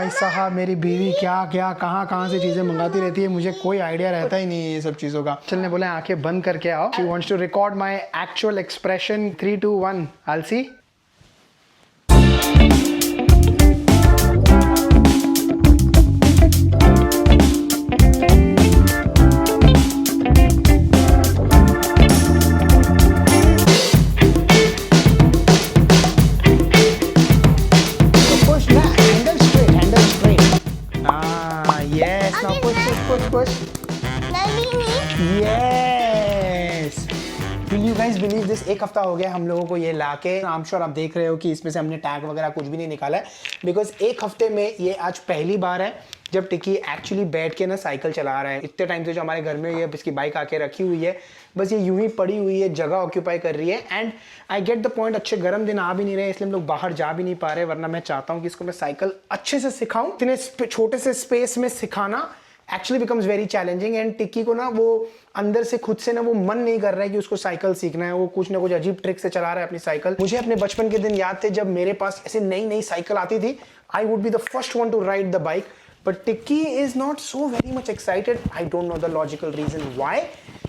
भाई साहब मेरी बीवी क्या क्या कहाँ कहाँ से चीज़ें मंगाती रहती है, मुझे कोई आइडिया रहता ही नहीं है ये सब चीज़ों का। चल ने बोला आंखें बंद करके आओ। She wants to record my actual expression. 3 2 1 I see. Yes. Will you guys believe this? एक हफ्ता हो गया हम लोगों को ये लाके। आई एम श्योर आप देख रहे हो कि इसमें से हमने टैग वगैरह कुछ भी नहीं निकाला है, बिकॉज एक हफ्ते में ये आज पहली बार है जब टिक्की एक्चुअली बैठ के ना साइकिल चला रहा है। इतने टाइम से जो हमारे घर में ये इसकी बाइक आके रखी हुई है, बस ये यूं ही पड़ी हुई है, जगह ऑक्यूपाई कर रही है। And I get the point, अच्छे गर्म दिन आ भी नहीं रहे इसलिए हम लोग बाहर जा भी नहीं पा रहे, वरना मैं चाहता हूँ कि इसको मैं साइकिल अच्छे से सिखाऊं। इतने छोटे से स्पेस में सिखाना actually becomes very challenging. And Tikki को ना वो अंदर से खुद से ना वो मन नहीं कर रहा है कि उसको साइकिल सीखना है, वो कुछ ना कुछ अजीब ट्रिक से चला रहा है अपनी साइकिल। मुझे अपने बचपन के दिन याद थे जब मेरे पास ऐसे नई नई साइकिल आती थी, I would be the first one to ride the bike, but Tikki is not so very much excited. I don't know the logical reason why,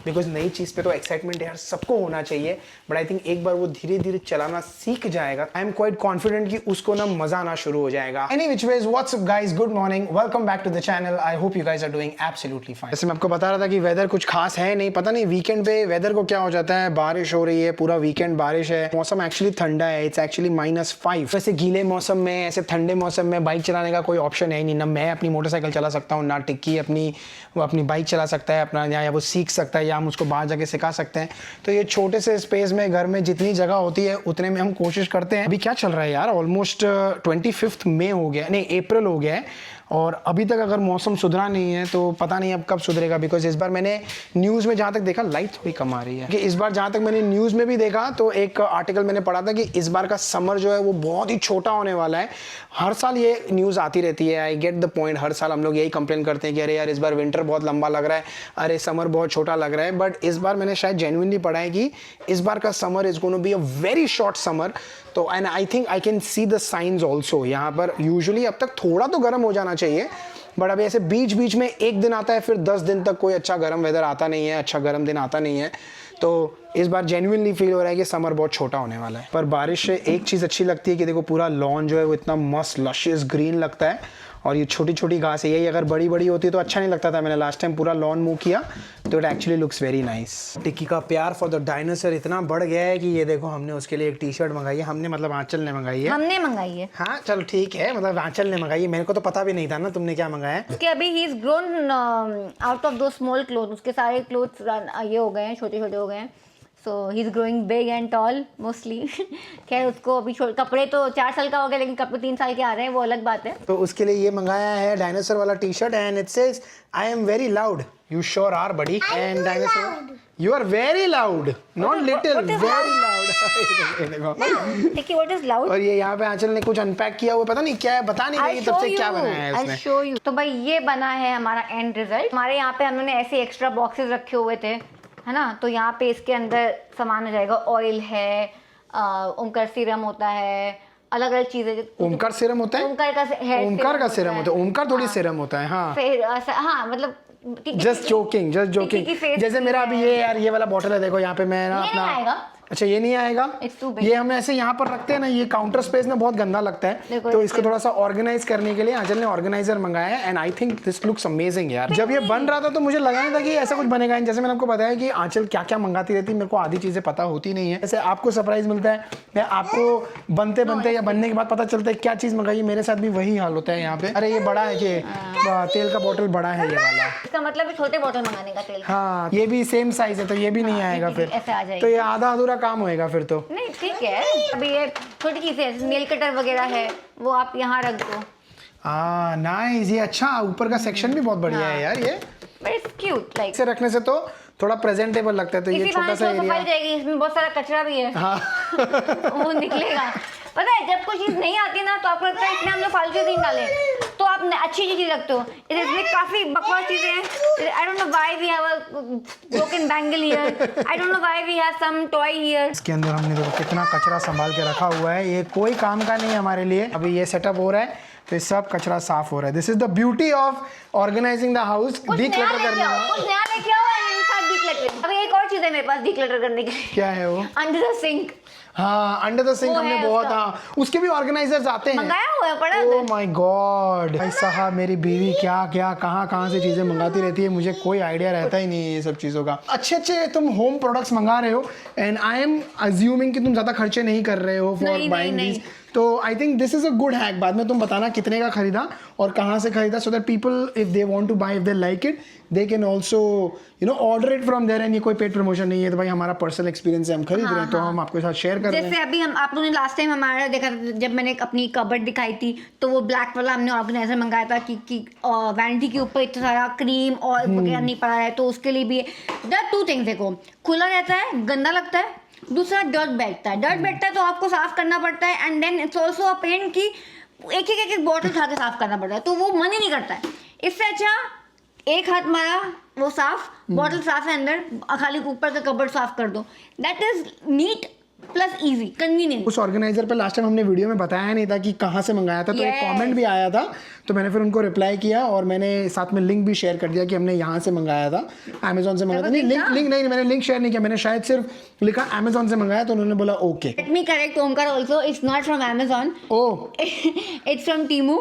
because नई चीज पे तो एक्साइटमेंट यार सबको होना चाहिए, बट आई थिंक एक बार वो धीरे धीरे चलाना सीख जाएगा, आई एम क्वाइट कॉन्फिडेंट कि उसको ना मजा आना शुरू हो जाएगा। Any which ways, what's up guys, good morning, welcome back to the channel. I hope you guys are doing absolutely fine. जैसे मैं आपको बता रहा था कि वेदर कुछ खास है नहीं, पता नहीं वीकेंड पे वेदर को क्या हो जाता है, बारिश हो रही है, पूरा वीकेंड बारिश है, मौसम एक्चुअली ठंडा है, इट्स एक्चुअली -5। वैसे गीले मौसम में, ऐसे ठंडे मौसम में बाइक चलाने का कोई ऑप्शन है ही नहीं, ना मैं अपनी मोटरसाइकिल चला सकता हूँ, ना टिक्की अपनी बाइक चला सकता है अपना, या वो सीख सकता है, या हम उसको बाहर जाके सिखा सकते हैं। तो ये छोटे से स्पेस में घर में जितनी जगह होती है उतने में हम कोशिश करते हैं। अभी क्या चल रहा है यार, ऑलमोस्ट 25 मई हो गया, नहीं अप्रैल हो गया है, और अभी तक अगर मौसम सुधरा नहीं है तो पता नहीं अब कब सुधरेगा। बिकॉज इस बार मैंने न्यूज़ में जहाँ तक देखा, लाइट थोड़ी कम आ रही है कि इस बार जहाँ तक मैंने न्यूज़ में भी देखा तो एक आर्टिकल मैंने पढ़ा था कि इस बार का समर जो है वो बहुत ही छोटा होने वाला है। हर साल ये न्यूज़ आती रहती है, आई गेट द पॉइंट। हर साल हम लोग यही कंप्लेन करते हैं कि अरे यार इस बार विंटर बहुत लंबा लग रहा है, अरे समर बहुत छोटा लग रहा है, बट इस बार मैंने शायद जेन्युइनली पढ़ा है कि इस बार का summer is going to be a very short summer. तो and I think I can see the science also. यहाँ पर यूजुअली अब तक थोड़ा तो गर्म हो जाना चाहिए, बट अभी ऐसे बीच बीच में एक दिन आता है, फिर 10 दिन तक कोई अच्छा गर्म वेदर आता नहीं है, अच्छा गर्म दिन आता नहीं है। तो इस बार जेन्युइनली फील हो रहा है कि समर बहुत छोटा होने वाला है। पर बारिश से एक चीज़ अच्छी लगती है कि देखो पूरा लॉन जो है वो इतना मस्त लशियस ग्रीन लगता है, और ये छोटी छोटी घास है, यही अगर बड़ी बड़ी होती तो अच्छा नहीं लगता था। मैंने लास्ट टाइम पूरा लॉन मूव किया तो it actually looks very nice. Tikki का प्यार फॉर द डायनासोर इतना बढ़ गया है कि ये देखो हमने उसके लिए एक टी-शर्ट मंगाई है। हमने मतलब आंचल ने मंगाई है। हमने मंगाई है। हाँ चलो ठीक है, मतलब आंचल ने मंगाई है, मेरे को तो पता भी नहीं था ना तुमने क्या मंगाया है। उसके अभी he is grown out of दो स्मॉल क्लोथ, उसके सारे क्लोथ्स ये हो गए हैं, छोटे छोटे हो गए हैं। So he is growing big and tall mostly. खैर उसको अभी कपड़े तो 4 साल का हो गया, लेकिन कपड़े 3 साल के आ रहे हैं, वो अलग बात है। तो उसके लिए ये मंगाया है डायनासोर वाला T shirt, and it says I am very loud. You sure are buddy? And dinosaur you are very loud, not little, very loud. देखिए व्हाट इज लाउड। और ये यहाँ पे आंचल ने कुछ अनपैक किया हुआ, पता नहीं क्या है, बता नहीं रही तब से क्या बनाया है उसने। I'll show you। तो भाई ये बना है हमारा एंड रिजल्ट। हमारे यहाँ पे हमने ऐसे एक्स्ट्रा बॉक्सेस रखे हुए थे, है ना, तो यहाँ पे इसके अंदर सामान आ जाएगा। ऑयल है, ओमकार सीरम होता है, अलग अलग चीजें। ओमकार सीरम होता है? ओमकार का सीरम होता है, ओमकार थोड़ी सीरम होता है। हाँ फिर हाँ मतलब जस्ट जोकिंग, जस्ट जोकिंग। जैसे मेरा अभी ये यार ये वाला बॉटल है, देखो यहाँ पे मैं ना अपना, अच्छा ये नहीं आएगा, ये हम ऐसे यहाँ पर रखते हैं ना, ये काउंटर स्पेस में बहुत गंदा लगता है, तो इसको थोड़ा सा ऑर्गेनाइज करने के लिए आंचल ने ऑर्गेनाइजर मंगाया है, and I think this looks amazing यार। जब ये बन रहा था तो मुझे लगा नहीं था कि ऐसा कुछ बनेगा। जैसे मैंने आपको बताया कि आंचल क्या क्या मंगाती रहती है, मेरे को आधी चीजें पता होती नहीं है। जैसे आपको सरप्राइज मिलता है, मैं आपको बनते बनते या बनने के बाद पता चलता है क्या चीज मंगाई। मेरे साथ भी वही हाल होता है यहाँ पे। अरे ये बड़ा है कि तेल का बोतल बड़ा है ये वाला, इसका मतलब छोटे बोतल मंगाने का तेल। हाँ ये भी सेम साइज है तो ये भी नहीं आएगा फिर, तो ये आधा अधूरा काम होएगा फिर तो। नहीं ठीक है, अभी ये छोटी चीजें, नेल कटर वगैरह है, वो आप यहाँ रख दो। हाँ नाइस, ये अच्छा ऊपर का सेक्शन भी बहुत बढ़िया है यार ये, बट इट्स क्यूट। लाइक इसे रखने से तो थोड़ा प्रेजेंटेबल लगता है। तो ये छोटा सा एरिया जाएगी, इसमें बहुत सारा कचरा भी है। हाँ। वो निकलेगा। पता है जब कोई चीज नहीं आती ना तो आपको लगता है इसमें हम लोग फालतू चीज डालें, तो आप अच्छी चीज रखते हो। इसमें काफी बकवास चीजें हैं। I don't know why we have a broken bangle here, I don't know why we have some toy here. इसके अंदर हमने देखो कितना कचरा संभाल के रखा हुआ है, ये कोई काम का नहीं है हमारे लिए। अभी ये सेटअप हो रहा है, तो ये सब कचरा साफ हो रहा है. This is the beauty of organising the house, declutter करने का. कुछ नया लेके आओ and एक साथ decluttering. अभी एक और चीज है मेरे पास डिक्लटर करने के लिए. क्या है वो? अंडर द सिंक हाँ, अंडर द सिंक वो हमने है बहुत, उसका. हाँ उसके भी ऑर्गेनाइजर्स आते हैं. मंगाया हुआ है, पड़ा ओह है. माय गॉड, भाई साहब मेरी बीवी क्या क्या कहाँ से चीजें मंगाती रहती है, मुझे कोई आइडिया रहता ही नहीं है ये सब चीज़ों का. अच्छे तुम होम प्रोडक्ट्स मंगा रहे हो एंड आई एम अज्यूमिंग कि तुम ज़्यादा खर्चे नहीं कर रहे हो फॉर नहीं, बाइंग नहीं. दीज. तो I think this is a good hack. बाद में तुम बताना कितने का खरीदा और कहाँ से खरीदा, so that people if they want to buy, if they like it, they can also order it from there. And ये कोई पेड प्रमोशन नहीं है, तो भाई हमारा पर्सनल एक्सपीरियंस है, हम खरीद रहे हैं तो हम आपके साथ शेयर कर रहे हैं. जैसे अभी हम आप लोगों ने लास्ट टाइम हमारा देखा जब मैंने अपनी कबर्ड दिखाई थी, तो वो ब्लैक वाला हमने ऑर्गेनाइजर मंगाया था कि वैनिटी के ऊपर इतना सारा क्रीम और वगैरह नहीं पड़ा है, तो उसके लिए भी द टू थिंग्स. देखो, खुला रहता है, गंदा लगता है. दूसरा डर्ट बैठता है तो आपको साफ करना पड़ता है. And then it's also a pain कि एक बॉटल उठा के साफ करना पड़ता है, तो वो मन ही नहीं करता है. इससे अच्छा एक हाथ मारा वो साफ, बॉटल साफ है अंदर, खाली ऊपर का कबर्ड साफ कर दो. That is neat plus easy convenient. उस ऑर्गेनाइजर पे लास्ट टाइम हमने वीडियो में बताया नहीं था कि कहाँ से मंगाया था, तो एक Yes. कमेंट भी आया था, तो मैंने फिर उनको रिप्लाई किया और मैंने साथ में लिंक भी शेयर कर दिया कि हमने यहाँ से मंगाया था, अमेजोन से मंगाया था. नहीं, लिंक नहीं, मैंने लिंक शेयर नहीं किया, मैंने शायद सिर्फ लिखा अमेजोन से मंगाया, तो उन्होंने बोला okay. Let me correct Omkar also, it's not from Amazon. Oh, it's from Temu.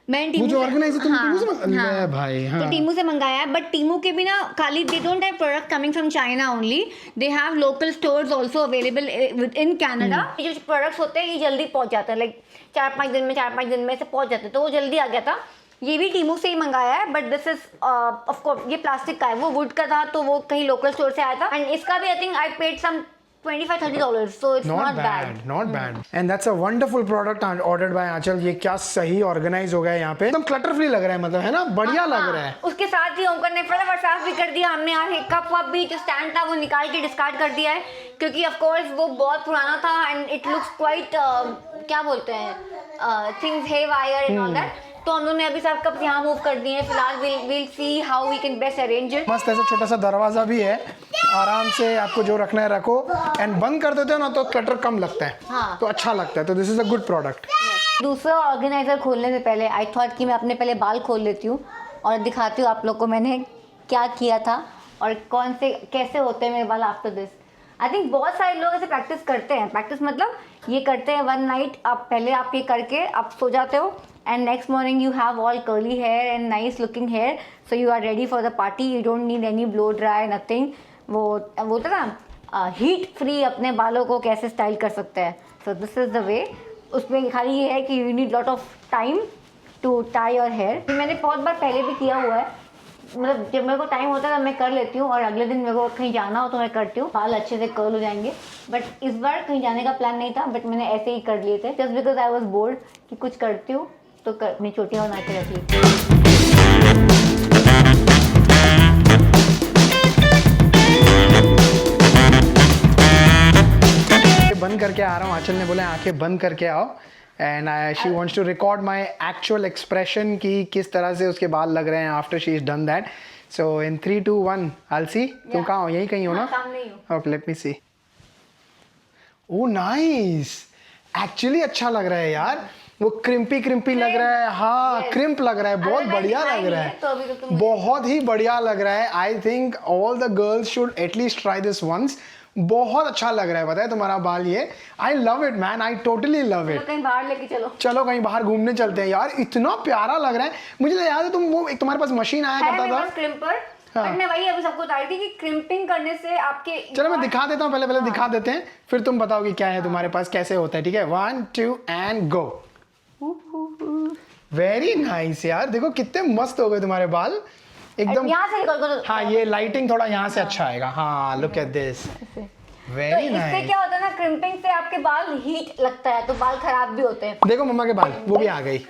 मैंने वो टीमू जो ऑर्गेनाइजर तुम टीमू से ले भाई. हाँ, तो टीमू से मंगाया है, बट टीमू के भी ना खाली they don't have product coming from China only, they have local stores also available in Canada. ये जो प्रोडक्ट्स होते हैं ये जल्दी पहुंच जाते हैं, लाइक 4-5 दिन में से पहुंच जाते हैं, तो वो जल्दी आ गया था. ये भी टीमू से ही मंगाया है, but this is of course ये प्लास्टिक का है, वो वुड का था, तो वो कहीं लोकल स्टोर से आया था. एंड इसका भी I think I paid some $25-30, so it's not bad. Not bad. And that's a wonderful product ordered by Aanchal. ये क्या सही ऑर्गेनाइज हो गया है यहाँ पे, एकदम क्लटर फ्री लग रहा है, मतलब है ना, बढ़िया लग रहा है. उसके साथ ही ओमकार ने फटाफट साफ भी कर दिया. हमने यहाँ कप वप भी जो स्टैंड था वो निकाल के डिस्कार्ड कर दिया है, क्योंकि ऑफ कोर्स वो बहुत पुराना था एंड इट लुक्स क्वाइट क्या बोलते हैं things hey wire and all that. तो हम लोगों ने अभी सब कप यहाँ मूव कर दिए हैं. फिलहाल we'll see how we can best arrange it. मस्त ऐसा छोटा सा दरवाजा भी है, आराम से आपको जो रखना है रखो, एंड बंद कर देते हो ना तो क्लटर कम लगता है. हाँ. तो अच्छा लगता है. तो this is a good product. दूसरा ऑर्गेनाइजर खोलने से पहले आई थॉट कि मैं अपने पहले बाल खोल लेती हूँ और दिखाती हूँ आप लोग को मैंने क्या किया था और कैसे होते हैं मेरे बाल आफ्टर दिस. आई थिंक बहुत सारे लोग ऐसे प्रैक्टिस करते हैं. प्रैक्टिस मतलब ये करते हैं वन नाइट, आप पहले आप ये करके आप सो जाते हो and next morning you have all curly hair and nice looking hair, so you are ready for the party. You don't need any blow dry, nothing. वो तो ना हीट फ्री अपने बालों को कैसे स्टाइल कर सकते हैं. so this is the way. उसमें खाली ये है कि you need lot of time to tie your hair. मैंने बहुत बार पहले भी किया हुआ है, मतलब जब मेरे को टाइम होता है तो मैं कर लेती हूँ और अगले दिन मेरे को कहीं जाना हो तो मैं करती हूँ, बाल अच्छे से कर्ल हो जाएंगे. बट इस बार कहीं जाने का प्लान नहीं था, बट मैंने ऐसे ही कर लिए थे just because I was bored कि कुछ करती हूँ तो अपनी चोटियाँ बना के रख ली. बंद करके आ रहा हूँ. आंचल ने बोला आंखें बंद करके आओ, and she wants to record my actual expression कि किस तरह से उसके बाल लग रहे हैं after she is done that. So in 3, 2, 1 I'll see. तुम कहाँ हो? यहीं कहीं हो ना? सामने ही हो. ओके, लेट मी सी. ओह नाइस, एक्चुअली अच्छा लग रहा है यार. वो क्रिम्पी लग रहा है. हाँ, क्रिम्प लग रहा है, बहुत बढ़िया लग रहा है, बहुत ही बढ़िया लग रहा है. I think all the girls should at least try this once. बहुत अच्छा लग रहा है, पता है तुम्हारा बाल ये. I love it man, I totally love it. कहीं बाहर लेके चलो कहीं बाहर घूमने चलते हैं यार. इतना प्यारा लग रहा है. मुझे तो याद है तुम वो एक तुम्हारे पास मशीन आया करता था क्रिम्पर. बट मैं वही अभी सबको बता रही थी कि क्रिम्पिंग करने से आपके. चलो मैं दिखा देता हूँ, पहले दिखा देते हैं, फिर तुम बताओ कि क्या है तुम्हारे पास, कैसे होता है. ठीक है, 1, 2 एंड गो. वेरी नाइस यार, देखो कितने मस्त हो गए तुम्हारे बाल एकदम. यहाँ से निकल दो. हाँ, ये लाइटिंग थोड़ा यहाँ से अच्छा आएगा. हाँ, लुक एट दिस, वेरी इससे नाइस. क्या होता है ना, क्रिम्पिंग से आपके बाल हीट लगता है तो बाल खराब भी होते हैं. देखो मम्मा के बाल, वो भी आ गई.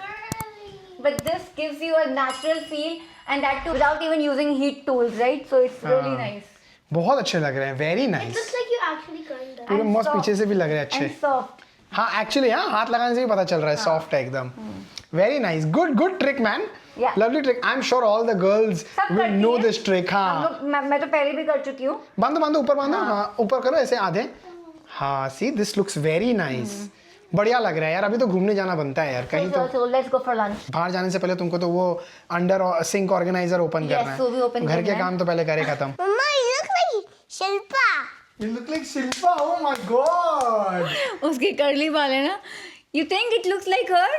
But this gives you a natural feel and that too without even using heat tools, right? So it's really nice. बहुत अच्छे लग रहे हैं, very nice. Looks like you actually curled that. पूरे And मस्त soft. पीछे से भी लग रहे हैं अच्छे. And soft. हाँ एक्चुअली, हाँ हाथ लगाने से ही पता चल रहा है, सॉफ्ट है एकदम. Very nice, good trick man. Yeah. Lovely trick. I am sure all the girls सब विल करती नो हैं. This trick. हम हाँ, लोग मैं तो पहले भी कर चुकी हूँ. बांधो ऊपर बांधो. हाँ, ऊपर करो ऐसे आधे. हाँ, see this looks very nice. बढ़िया लग रहा है यार। अभी तो घूमने जाना बनता है यार कहीं तो। So let's go for lunch. बाहर जाने से पहले तुमको तो वो अंडर सिंक ऑर्गेनाइजर ओपन करना है। वो भी open घर के करना है। काम तो पहले करे खत्म। Mama, you look like Shilpa. You look like Shilpa. Oh my god. उसके कर्ली बाल है ना. You think it looks like her?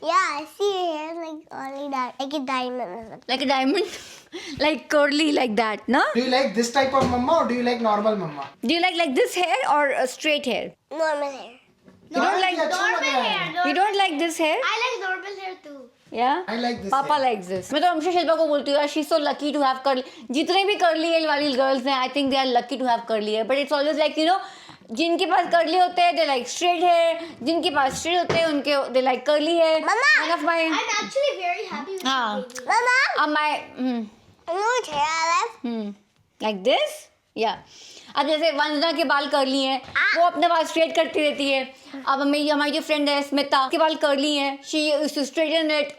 Yeah, I see your hair like only that, like a diamond. Like a diamond? Like curly like that, no? Do you like this type of mama or do you like normal mama? Do you like this hair or straight hair? Normal hair. You don't like You don't like this hair? I like normal hair too. Yeah? I like this Papa likes this. मैं तो हमेशा शिल्पा को बोलती हूँ यार, she's so lucky to have curly. जितने भी curly hair वाली girls हैं, I think they are lucky to have curly hair. But it's always like, you know, जिनके पास curly होते हैं, they like straight hair. जिनके पास straight होते हैं, उनके they like curly hair. Mama, One of my I'm actually very happy with हाँ. Mama, my you know what hair I have? like this? Yeah. अब जैसे वंदना के बाल कर्ली हैं, वो अपने बाल स्ट्रेट करती रहती है. अब हमारी जो फ्रेंड है स्मिता, के बाल कर्ली हैं, she used to straighten it.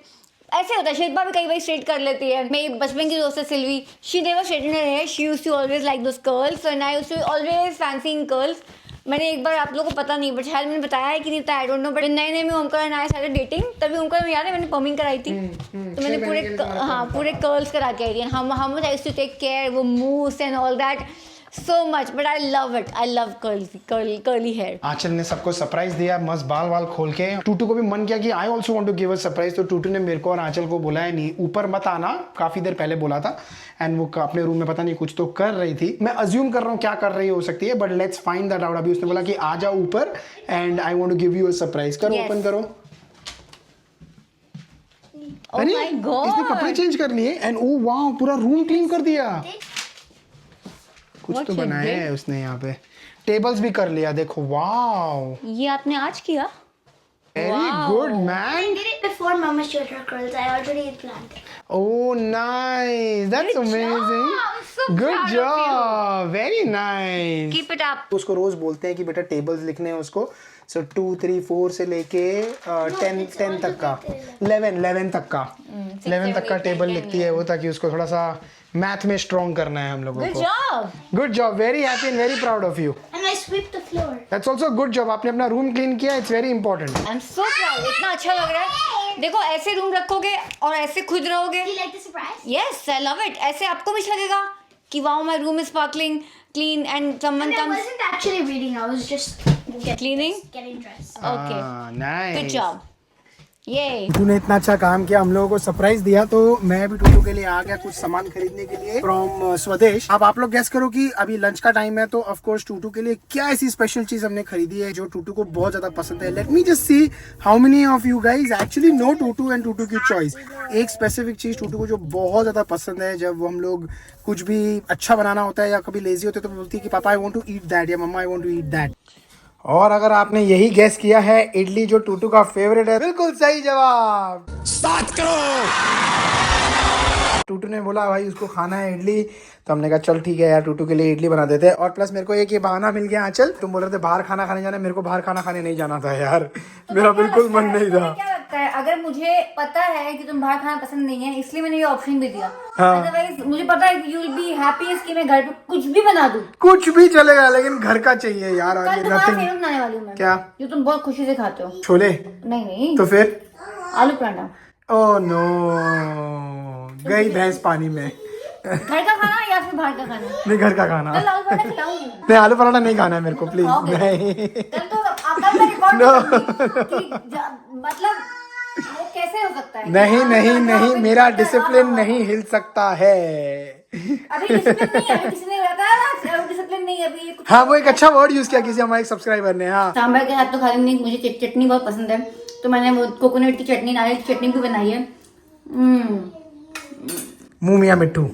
ऐसे होता है. शिल्पा भी कई बार स्ट्रेट कर लेती है. मेरी बचपन की दोस्त है Sylvie, she never straighten her hair, she used to always like those curls and I used to always fancy in curls. मैंने एक बार, आप लोगों को पता नहीं बट शायद मैंने बताया है कि नहीं बताया, आई डोंट नो, बट नए में Omkar and I started dating, तभी ओमकार में याद है मैंने पर्मिंग कराई थी. तो मैंने पूरे कर्ल्स करा के आई थी. Um I used to take care, वो moves and all that so much, but I love it. I love curly hair. आंचल ने सबको सरप्राइज दिया, मस्त बाल वाल खोल के. टूटू को भी मन किया कि I also want to give a surprise, तो टूटू ने मेरे को और आंचल को बोला है नहीं ऊपर मत आना, काफी देर पहले बोला था. एंड वो अपने रूम में पता नहीं कुछ तो कर रही थी. मैं अज्यूम कर रहा हूँ क्या कर रही हो सकती है, but let's find that out. अभी उसने बोला कि आ जाओ ऊपर and I want to give you a surprise. करो, ओपन करो. Oh my God. इसने कपड़े चेंज कर लिए एंड ओ वाओ, पूरा रूम क्लीन कर दिया. कुछ What तो she बनाया did? है उसने यहाँ पे. टेबल्स भी कर लिया, देखो. वाओ, ये आपने आज किया? Very good man. I did it before Mama showed her curls. I already had planned it. Oh, nice. That's amazing. I'm so Good proud of job. Very nice. Keep it up. उसको रोज बोलते हैं कि बेटा tables लिखने हैं उसको. सो 2, 3, 4 से लेके 10 तक का, 11 तक का, 11 तक का टेबल लिखती है वो, ताकि उसको थोड़ा सा मैथ में स्ट्रॉन्ग करना है हम लोगों Good को. job. Good job. Very happy and very proud of you. And I swept the floor. That's also good job. आपने अपना रूम क्लीन किया. It's very important. I'm so proud. इतना अच्छा लग रहा है. देखो ऐसे रूम रखोगे और ऐसे खुद रहोगे. Do you like the surprise? Yes, I love it. ऐसे आपको भी अच्छा लगेगा कि wow, my room is sparkling, clean, and someone I comes wasn't actually reading. I was just cleaning. getting dressed. Okay. Nice. Good job. Yay. टूटू ने इतना अच्छा काम किया, हम लोगों को सरप्राइज दिया, तो मैं भी टूटू के लिए आ गया कुछ सामान खरीदने के लिए फ्रॉम स्वदेश. अब आप लोग गेस करो कि अभी लंच का टाइम है, तो ऑफ कोर्स टूटू के लिए क्या ऐसी स्पेशल चीज हमने खरीदी है जो टूटू को बहुत ज्यादा पसंद है. Let me just see how many of you guys actually know tutu and tutu की चॉइस. एक स्पेसिफिक चीज टूटू को जो बहुत ज्यादा पसंद है, जब हम लोग कुछ भी अच्छा बनाना होता है या कभी लेजी होते हैं तो बोलती है कि पापा I want to eat that या मम्मा I want to eat that. और अगर आपने यही गेस किया है, इडली जो टूटू का फेवरेट है, बिल्कुल सही जवाब. 7 करोड़. टूटू ने बोला भाई उसको खाना है इडली, तो हमने कहा चल ठीक है यार टूटू के लिए इडली बना देते हैं. और प्लस मेरे को एक ये बहाना मिल गया. आंचल तुम बोल रहे थे बाहर खाना खाने जाना, मेरे को बाहर खाना खाने नहीं जाना था यार. मेरा बिल्कुल मन नहीं था. क्या लगता है, अगर मुझे पता है कि तुम बाहर खाना पसंद नहीं है, इसलिए मैंने ये ऑप्शन भी दिया. हाँ. अदरवाइज मुझे पता है कि यू विल बी हैप्पीएस्ट कि मैं घर पे कुछ भी बना दूं. कुछ भी चलेगा लेकिन घर का चाहिए यार. कल आगे तुम्हारा नथिंग. फेवरेट बनाने वाली हूँ मैं. क्या? जो तुम बहुत खुशी से खाते हो. छोले. नहीं तो फिर आलू पराठा. ओह नो, गई भैंस पानी में. घर का खाना या फिर बाहर का खाना? नहीं, घर का खाना. कल आलू पराठा खिलाऊंगी. नहीं, आलू पराठा नहीं खाना है मेरे को प्लीज. खाओगे? नहीं. कल तो आपका मैं रिकॉर्ड No. मतलब वो कैसे हो सकता है? नहीं, मेरा डिसिप्लिन नहीं हिल सकता है. अभी डिसिप्लिन नहीं है. अभी किसी ने बताया ना अभी डिसिप्लिन नहीं है. अभी ये कुछ हाँ, वो एक अच्छा वर्ड यूज किया किसी हमारे सब्सक्राइबर ने. हाँ, सांभर के साथ तो खाली नहीं, मुझे चटनी बहुत पसंद है, तो मैंने वो कोकोनट की चटनी, नारियल की चटनी भी बनाई है. मुंह मियां मिट्टू.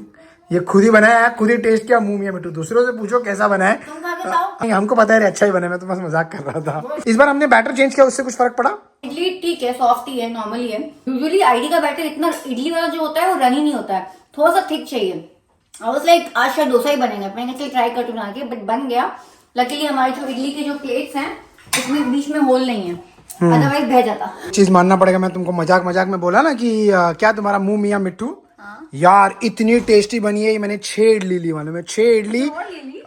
ये खुद ही बनाया है, खुद ही टेस्ट किया. मुंह मियां मिट्टू. दूसरों से पूछो कैसा बना है. तुम खा के बताओ. नहीं, हमको पता है अच्छा ही बना है. मैं तो बस मजाक कर रहा था. इस बार हमने बैटर चेंज किया, उससे कुछ फर्क पड़ा? इडली ठीक है, सॉफ्ट ही है, नॉर्मल ही है. यूजुअली आईडी का बैटर इतना, इडली वाला जो होता है वो रनी नहीं होता है, थोड़ा सा थिक चाहिए. आई वाज लाइक आज शायद डोसा ही बनेगा. मैंने चल ट्राई करके बना के, बट बन गया. लकीली हमारी जो इडली के जो प्लेट्स हैं उसमें बीच में होल नहीं है, अदरवाइज बह जाता. चीज मानना पड़ेगा, मैं तुमको मजाक में बोला ना कि क्या तुम्हारा मुंह मियां मिट्टू. यार इतनी टेस्टी बनी है ये। मैंने 6 इडली ली, मालूम है, 6 इडली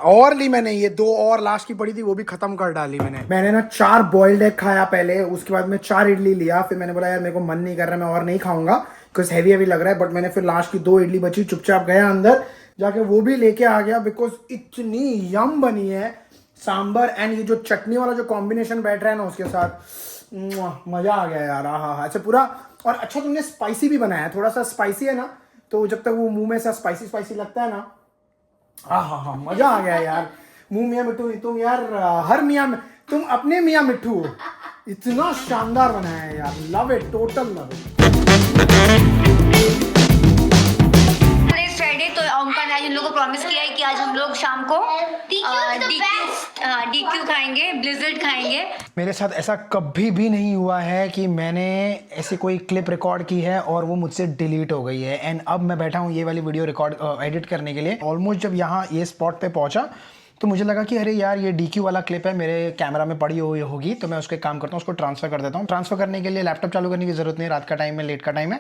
और ली मैंने। ये 2 और लास्ट की पड़ी थी, वो भी खत्म कर डाली मैंने ना 4 बॉइल्ड एग खाया पहले, उसके बाद में 4 इडली लिया। फिर मैंने बोला यार मेरे को मन नहीं कर रहा, मैं और नहीं खाऊंगा बिकॉज हैवी लग रहा है। बट मैंने फिर लास्ट की 2 इडली बची, चुपचाप गया अंदर जाके वो भी लेके आ गया बिकॉज इतनी यम बनी है। सांबर एंड ये जो चटनी वाला जो कॉम्बिनेशन बैठ रहा है ना उसके साथ, मजा आ गया यार। हाँ अच्छा पूरा। और अच्छा तुमने स्पाइसी भी बनाया, थोड़ा सा स्पाइसी है ना, तो जब तक वो मुंह में सा स्पाइसी स्पाइसी लगता है ना, हाँ मजा आ गया यार। मुंह मियाँ मिट्टू तुम यार, हर मियाँ तुम अपने मियाँ मिट्टू हो। इतना शानदार बनाया है यार, love it, total love it. Friday तो ओमकार ने आज हम लोग को प्रॉमिस किया है कि आज हम लोग शाम को DQ खाएंगे, ब्लिज़र्ड खाएंगे। मेरे साथ ऐसा कभी भी नहीं हुआ है कि मैंने ऐसी कोई क्लिप रिकॉर्ड की है और वो मुझसे डिलीट हो गई है। एंड अब मैं बैठा हूँ ये वाली वीडियो रिकॉर्ड एडिट करने के लिए। ऑलमोस्ट जब यहाँ ये स्पॉट पे पहुँचा तो मुझे लगा कि अरे यार ये DQ वाला क्लिप है, मेरे कैमरा में पड़ी हुई होगी, तो मैं उसके काम करता हूँ, उसको ट्रांसफर कर देता हूँ। ट्रांसफर करने के लिए लैपटॉप चालू करने की जरूरत नहीं है, रात का टाइम है, लेट का टाइम है,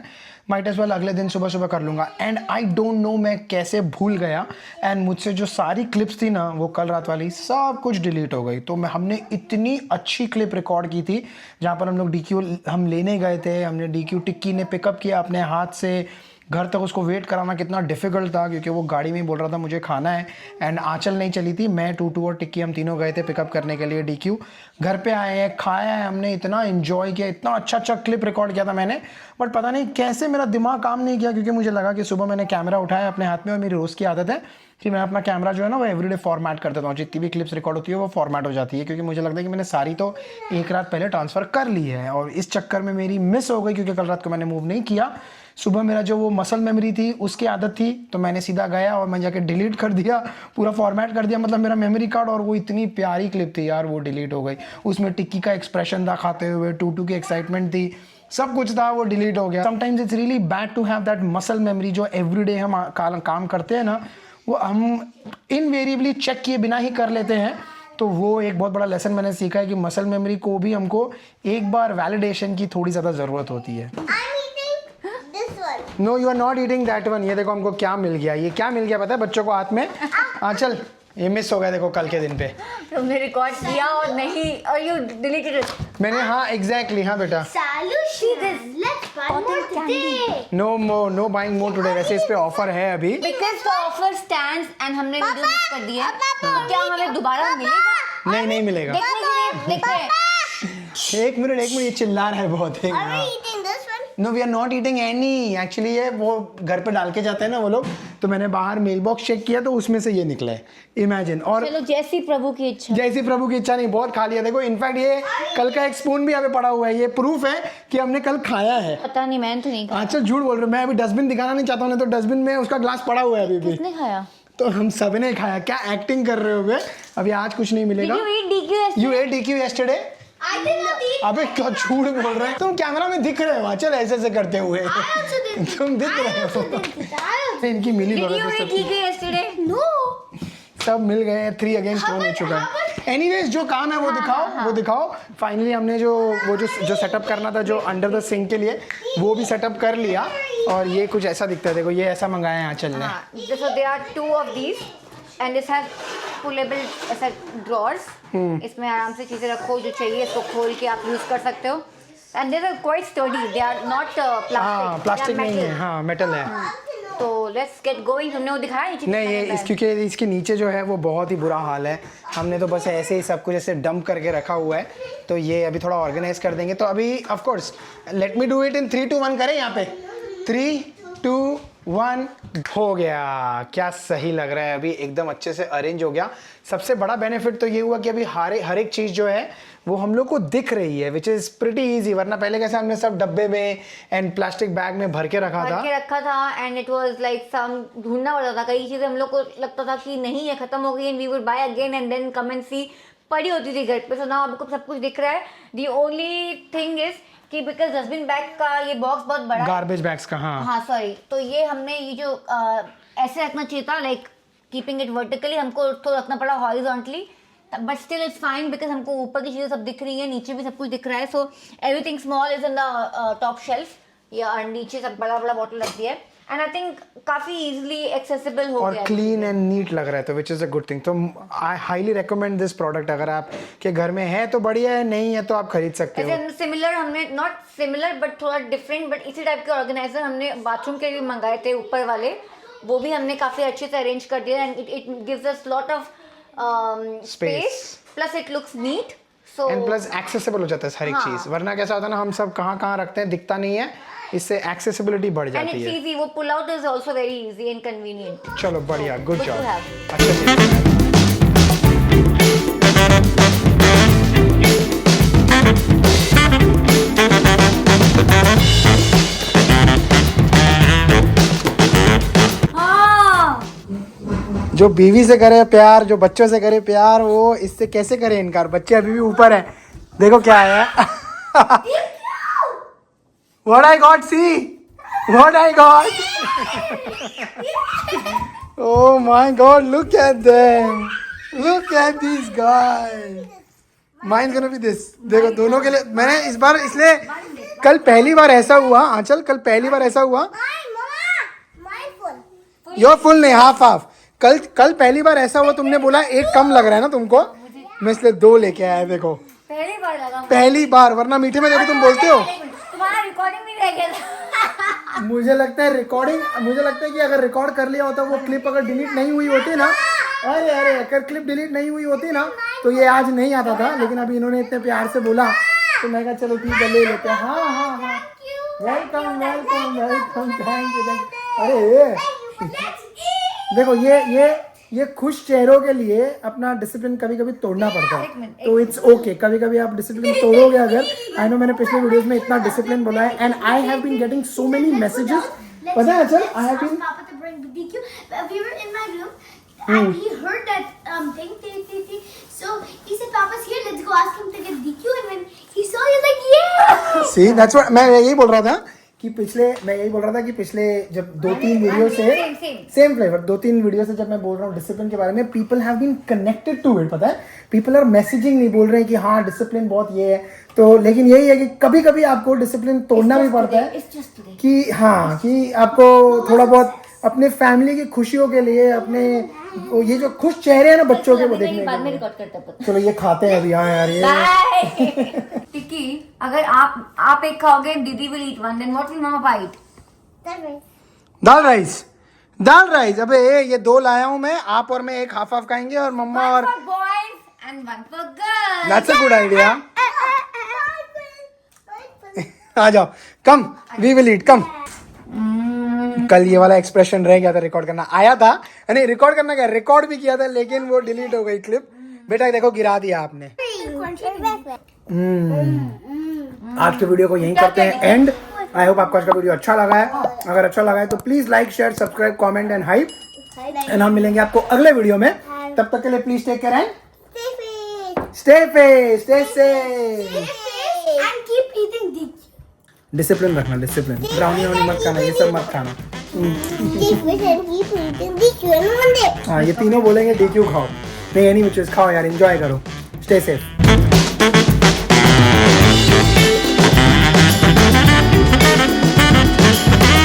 माइट एज वेल अगले दिन सुबह सुबह कर लूँगा। एंड आई डोंट नो मैं कैसे भूल गया एंड मुझसे जो सारी क्लिप्स थी ना वो कल रात वाली सब कुछ डिलीट हो गई। तो हमने इतनी अच्छी क्लिप रिकॉर्ड की थी जहाँ पर हम लोग DQ हम लेने गए थे, हमने DQ टिक्की ने पिकअप किया अपने हाथ से, घर तक उसको वेट कराना कितना डिफिकल्ट था क्योंकि वो गाड़ी में ही बोल रहा था मुझे खाना है। एंड आंचल नहीं चली थी, मैं टूटू और टिक्की हम तीनों गए थे पिकअप करने के लिए DQ। घर पे आए हैं, खाया है हमने, इतना एंजॉय किया, इतना अच्छा क्लिप रिकॉर्ड किया था मैंने। बट पता नहीं कैसे मेरा दिमाग काम नहीं किया क्योंकि मुझे लगा कि सुबह मैंने कैमरा उठाया अपने हाथ में और मेरी रोज़ की आदत है कि मैं अपना कैमरा जो है ना वो एवरीडे फॉर्मेट कर देता हूँ। जितनी भी क्लिप्स रिकॉर्ड होती है वो फॉर्मेट हो जाती है क्योंकि मुझे लगता है कि मैंने सारी तो एक रात पहले ट्रांसफ़र कर ली है और इस चक्कर में मेरी मिस हो गई क्योंकि कल रात को मैंने मूव नहीं किया। सुबह मेरा जो वो मसल मेमोरी थी उसकी आदत थी तो मैंने सीधा गया और मैं जाके डिलीट कर दिया, पूरा फॉर्मेट कर दिया मतलब मेरा मेमोरी कार्ड। और वो इतनी प्यारी क्लिप थी यार, वो डिलीट हो गई। उसमें टिक्की का एक्सप्रेशन था खाते हुए, टूटू की एक्साइटमेंट थी, सब कुछ था, वो डिलीट हो गया। Sometimes it's really bad to have that muscle memory जो एवरीडे हम काम करते हैं ना, वो हम इनवेरिएबली चेक किए बिना ही कर लेते हैं। तो वो एक बहुत बड़ा लेसन मैंने सीखा है कि मसल मेमोरी को भी हमको एक बार वैलिडेशन की थोड़ी ज़्यादा ज़रूरत होती है। No you are not eating that one. ये देखो हमको क्या मिल गया, ये क्या मिल गया पता है बच्चों को हाथ में? हाँ चल, ये मिस हो गया देखो कल के दिन पे। तुमने रिकॉर्ड किया और नहीं और यू डिलीटेड इट। मैंने, हाँ एग्जैक्टली, हाँ बेटा। नो बाइंग मोर टुडे। वैसे इस पे ऑफर है अभी because the offer stands and हमने वीडियो मिस कर दी है। क्या हमें दोबारा मिलेगा? नहीं मिलेगा। देखते हैं। एक मिनट ये चिल्ला रहा है बहुत। No we are not eating any. Actually ये वो घर पे डाल के जाते हैं ना वो लोग, तो मैंने बाहर मेल बॉक्स चेक किया तो उसमें से ये निकला है, इमेजिन। और चलो जैसी प्रभु की इच्छा। जैसी प्रभु की इच्छा नहीं, बहुत खा लिया देखो। इनफैक्ट ये कल का एक स्पून भी यहाँ पे पड़ा हुआ है, ये प्रूफ है कि हमने कल खाया है। पता नहीं, मैंने तो नहीं खाया। अच्छा झूठ बोल रहे हो, मैं अभी डस्टबिन दिखाना नहीं चाहता हूँ, तो डस्टबिन में उसका ग्लास पड़ा हुआ है अभी भी। किसने खाया? तो हम सब ने खाया। क्या एक्टिंग कर रहे हो बे? अभी आज कुछ नहीं मिलेगा। You ate DQ yesterday? अबे क्या झूठ बोल रहे हैं तुम, कैमरा में दिख रहे हो। चल ऐसे करते हुए तुम दिख रहे हो। इनकी मिली सब मिल गए, 3 अगेंस्ट 1 हो चुका है। एनीवेज जो काम है वो दिखाओ। फाइनली हमने जो सेटअप करना था जो अंडर द सिंक के लिए वो भी सेटअप कर लिया। और ये कुछ ऐसा दिखता है देखो, ये ऐसा मंगाया है आंचल ने। So there are 2 of these and this has pullable ऐसा drawers। इसमें आराम से चीजें रखो जो चाहिए, इसको खोल के आप यूज कर सकते हो। And they are quite sturdy, they are not plastic। हाँ प्लास्टिक नहीं है, हाँ मेटल है। तो लेट्स गेट गोइंग। तुमने वो दिखाया नहीं, ये क्योंकि इसके नीचे जो है वो बहुत ही बुरा हाल है। हमने तो बस ऐसे ही सब कुछ ऐसे डंप करके रखा हुआ है, तो ये अभी थोड़ा ऑर्गेनाइज कर देंगे। तो अभी of course let me do it in 3 2 1 करें यहाँ पे। 3 2 1 हो गया। क्या सही लग रहा है, अभी एकदम अच्छे से अरेंज हो गया। सबसे बड़ा बेनिफिट तो ये हुआ कि अभी हर एक चीज़ जो है वो हम लोग को दिख रही है, विच इज़ प्रिटी ईजी। वरना पहले कैसे हमने सब डब्बे में एंड प्लास्टिक बैग में भर के रखा था and it was like some ढूंढना पड़ता था। कई चीज़ें हम लोग को लगता था कि नहीं ये खत्म हो गई and we would buy again and then come and see, पड़ी होती थी घर पे। सो नाउ आपको सब कुछ दिख रहा है। दी ओनली थिंग इज कि बिकॉज डस्टबिन बैग का ये बॉक्स बहुत बड़ा है, गार्बेज बैग्स का, हाँ सॉरी, तो ये हमने ये जो ऐसे रखना चाहिए था, लाइक कीपिंग इट वर्टिकली, हमको तो रखना पड़ा horizontally. But still it's fine because हमको ऊपर की चीज़ें सब दिख रही है, नीचे भी सब कुछ दिख रहा है। So everything small is in the top shelf. या नीचे सब बड़ा बड़ा बॉटल रखती है एंड आई थिंक काफी इजीली एक्सेसिबल हो और गया है। क्लीन एंड नीट लग रहा है, तो which is a good thing. तो I highly recommend this product. अगर आप के घर में है तो बढ़िया है, नहीं है तो आप खरीद सकते हो। ऐसे सिमिलर हमने नॉट सिमिलर बट थोड़ा डिफरेंट बट इसी टाइप के ऑर्गेनाइजर हमने बाथरूम के भी मंगाए थे ऊपर वाले, वो भी हमने काफी अच्छे से अरेंज कर दिया and it gives us lot of space plus it looks neat so and plus accessible हो जाता है हर एक चीज, वरना कैसा होता है ना हम सब कहाँ कहाँ रखते हैं दिखता नहीं है, इससे एक्सेसिबिलिटी बढ़ एंड जाती इट्स है। इजी, वो pull out is also very easy and convenient. चलो बढ़िया, good good to job, have. अच्छा चीज। जो बीवी से करे प्यार, जो बच्चों से करे प्यार, वो इससे कैसे करे इनकार? बच्चे अभी भी ऊपर है, देखो क्या है। What I got, see? What I got? Oh my God, look at them. Look at these guys. Mine's gonna be this. देखो दोनों के लिए मैंने इस बार, इसलिए कल पहली बार ऐसा हुआ, आंचल कल पहली बार ऐसा हुआ। My phone. योर फुल नहीं, हाफ हाफ। कल पहली बार ऐसा हुआ, तुमने बोला एक कम लग रहा है ना तुमको, मैं इसलिए 2 लेके आया। देखो पहली बार लगा पहली बार, वरना मीठे में जब तुम बोलते हो। तुम्हारा रिकॉर्डिंग भी रह गया था। मुझे लगता है रिकॉर्डिंग, मुझे लगता है कि अगर रिकॉर्ड कर लिया होता, वो क्लिप अगर डिलीट नहीं हुई होती ना, अरे अगर क्लिप डिलीट नहीं हुई होती ना, तो ये आज नहीं आता था। लेकिन अभी इन्होंने इतने प्यार से बोला तो मैं कहा चलो ठीक है ले लेते हैं। हाँ हाँ हाँ, welcome welcome welcome, thank you. अरे देखो ये खुश चेहरों के लिए अपना डिसिप्लिन कभी कभी तोड़ना पड़ता है, तो इट्स ओके। कभी कभी आप डिसिप्लिन तोड़ोगे अगर, आई नो मैंने पिछले वीडियोस में इतना डिसिप्लिन बोला है and I have been getting so many messages. पता है चल, I have been Papa to bring the DQ. We were in my room and he heard that thing. So he said, "Papa's here. Let's go ask him to get DQ." And when he saw, he was like, "Yeah!" See that's what मैं यही बोल रहा था कि पिछले जब 2-3 video से same flavour 2-3 video से जब मैं बोल रहा हूँ डिसिप्लिन के बारे में, people have been connected to it. पता है, पीपल आर मैसेजिंग, नहीं बोल रहे हैं कि हाँ डिसिप्लिन बहुत ये है तो, लेकिन यही है कि कभी कभी आपको डिसिप्लिन तोड़ना भी पड़ता है कि हाँ, कि आपको थोड़ा बहुत अपने फैमिली की खुशियों के लिए, अपने ये जो खुश चेहरे हैं ना बच्चों के, वो देखने बाद में के लिए। रिकॉर्ड करता पता। चलो ये खाते हैं अभी। हाँ यार ये टिक्की, अगर आप एक खाओगे, didi will eat one, then what will mama eat? Dal rice. अबे ये 2 लाया हूँ मैं, आप और मैं एक हाफ खाएंगे और मम्मा और One for boys and one for girls. That's a good idea. आ जाओ, कम वी विल ईट, कम। कल ये वाला एक्सप्रेशन रह गया था रिकॉर्ड करना, आया था नहीं रिकॉर्ड करना, क्या रिकॉर्ड भी किया था लेकिन वो डिलीट हो गई क्लिप। बेटा देखो गिरा दिया आपने। आज के वीडियो को यहीं करते हैं एंड। आई होप आपको आज का वीडियो अच्छा लगा है। अगर अच्छा लगा है तो please like share subscribe comment and hype, and हम मिलेंगे आपको अगले वीडियो में। तब तक के लिए please take care and stay safe. And keep eating DQ. Discipline रखना, डिसिप्लिन। ब्राउनी वाउनी मत खाना, ये सब मत खाना। Keep eating DQ. हाँ ये तीनों बोलेंगे DQ खाओ, नहीं एनी विचेस खाओ यार, एंजॉय करो, स्टे सेफ।